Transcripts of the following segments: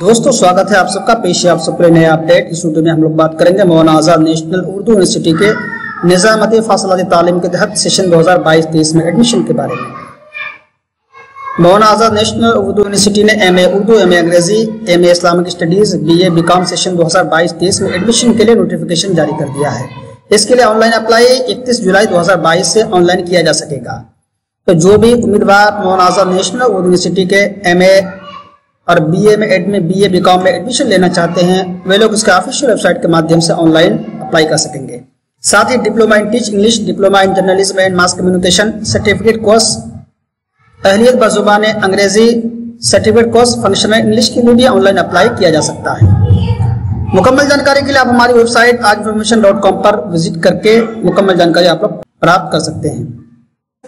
दोस्तों स्वागत है आप सबका। पेश है आप सबके नए अपडेट। इस वीडियो में हम लोग बात करेंगे मौलाना आजाद नेशनल उर्दू यूनिवर्सिटी के निजामती फासलाती तालीम के तहत सेशन 2022-23 में एडमिशन के बारे में। मौलाना आजाद नेशनल उर्दू यूनिवर्सिटी ने एमए उर्दू, एमए अंग्रेजी, MA Islamic studies, BA, BCom session 2022-23 में एडमिशन के लिए नोटिफिकेशन जारी कर दिया है। इसके लिए ऑनलाइन अप्लाई 31 जुलाई 2022 से ऑनलाइन किया जा सकेगा। तो जो भी उम्मीदवार मौलाना आजाद नेशनल उर्दू यूनिवर्सिटी के एमए और बीए में बीए बीकॉम में एडमिशन लेना चाहते हैं वे लोग उसके ऑफिशियल वेबसाइट के माध्यम से ऑनलाइन अप्लाई कर सकेंगे। साथ ही diploma in teach English, diploma in journalism and mass communication certificate course, अहलियत बजुबान अंग्रेजी सर्टिफिकेट कोर्स फंक्शनल इंग्लिश के लिए भी ऑनलाइन अप्लाई किया जा सकता है। मुकम्मल जानकारी के लिए आप हमारी वेबसाइट aajinformation.com पर विजिट करके मुकम्मल जानकारी आप लोग प्राप्त कर सकते हैं।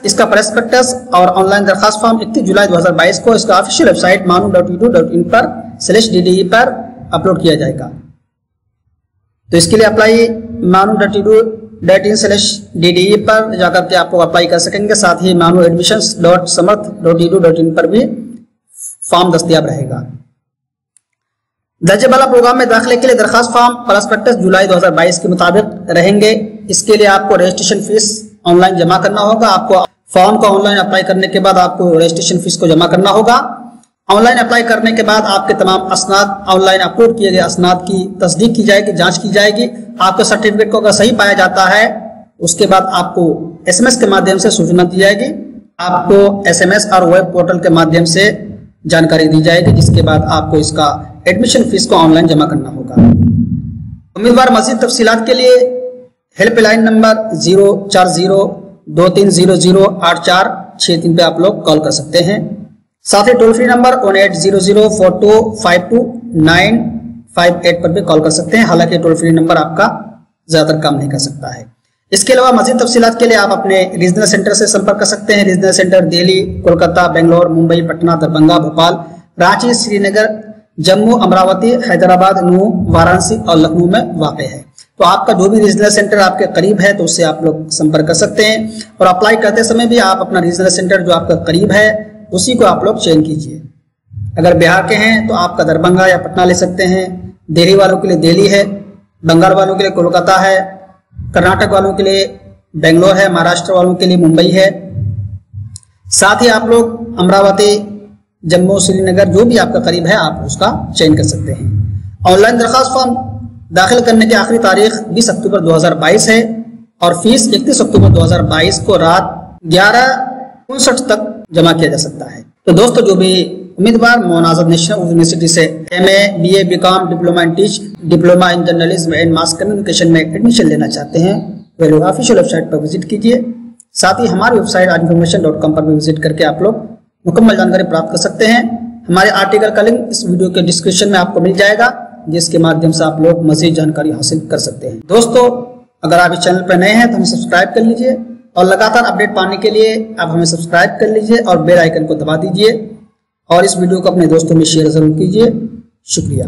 इसका प्रोस्पेक्टस और ऑनलाइन दरखास्त फॉर्म 31 जुलाई 2022 को इसका ऑफिशियल वेबसाइट manu.edu.in पर /DDE पर अपलोड किया जाएगा। तो इसके लिए अप्लाई manu.edu.in/DDE पर जाकर के आप लोग अप्लाई कर सकेंगे। साथ ही manuadmissions.samarth.edu.in पर भी फॉर्म दस्तयाब रहेगा। दर्जे वाला प्रोग्राम में दाखिले के लिए दरखास्त फॉर्म प्रोस्पेक्टस जुलाई 2022 के मुताबिक रहेंगे। इसके लिए आपको रजिस्ट्रेशन फीस ऑनलाइन जमा करना होगा। आपको फॉर्म को ऑनलाइन अप्लाई करने के बाद आपको रजिस्ट्रेशन फीस को जमा करना होगा। ऑनलाइन अप्लाई करने के बाद आपके तमाम असनाद, ऑनलाइन अपलोड किए गए असनाद की तस्दीक की जाएगी, जांच की जाएगी। आपके सर्टिफिकेट को अगर सही पाया जाता है उसके बाद आपको SMS के माध्यम से सूचना दी जाएगी। आपको SMS और वेब पोर्टल के माध्यम से जानकारी दी जाएगी, जिसके बाद आपको इसका एडमिशन फीस को ऑनलाइन जमा करना होगा। उम्मीदवार मजीद तफसीलात के लिए हेल्पलाइन नंबर 04023008463 पे आप लोग कॉल कर सकते हैं। साथ ही टोल फ्री नंबर 18004252 पर भी कॉल कर सकते हैं। हालांकि टोल फ्री नंबर आपका ज्यादातर काम नहीं कर सकता है। इसके अलावा मजीद तफसीलात के लिए आप अपने रीजनल सेंटर से संपर्क कर सकते हैं। रीजनल सेंटर दिल्ली, कोलकाता, बेंगलोर, मुंबई, पटना, दरभंगा, भोपाल, रांची, श्रीनगर, जम्मू, अमरावती, हैदराबाद, नूह, वाराणसी और लखनऊ में वाक़ है। तो आपका जो भी रीजनल सेंटर आपके करीब है तो उससे आप लोग संपर्क कर सकते हैं। और अप्लाई करते समय भी आप अपना रीजनल सेंटर जो आपका करीब है उसी को आप लोग चयन कीजिए। अगर बिहार के हैं तो आपका दरभंगा या पटना ले सकते हैं। दिल्ली वालों के लिए दिल्ली है, बंगाल वालों के लिए कोलकाता है, कर्नाटक वालों के लिए बेंगलोर है, महाराष्ट्र वालों के लिए मुंबई है। साथ ही आप लोग अमरावती, जम्मू, श्रीनगर जो भी आपका करीब है आप उसका चयन कर सकते हैं। ऑनलाइन दरखास्त फॉर्म दाखिल करने की आखिरी तारीख 20 अक्टूबर 2022 है और फीस 31 अक्टूबर 2022 को रात 11:59 तक जमा किया जा सकता है। तो दोस्तों जो भी उम्मीदवार मौलाना आजाद नेशनल यूनिवर्सिटी से MA, BA, BCom, diploma in teach, diploma in journalism and mass communication में एडमिशन लेना चाहते हैं वे लोग ऑफिशियल वेबसाइट पर विजिट कीजिए। साथ ही हमारी वेबसाइट aajinformation.com पर भी विजिट करके आप लोग मुकम्मल जानकारी प्राप्त कर सकते हैं। हमारे आर्टिकल का लिंक इस वीडियो के डिस्क्रिप्शन में आपको मिल जाएगा, जिसके माध्यम से आप लोग मजीद जानकारी हासिल कर सकते हैं। दोस्तों अगर आप इस चैनल पर नए हैं तो हमें सब्सक्राइब कर लीजिए और लगातार अपडेट पाने के लिए आप हमें सब्सक्राइब कर लीजिए और बेल आइकन को दबा दीजिए और इस वीडियो को अपने दोस्तों में शेयर जरूर कीजिए। शुक्रिया।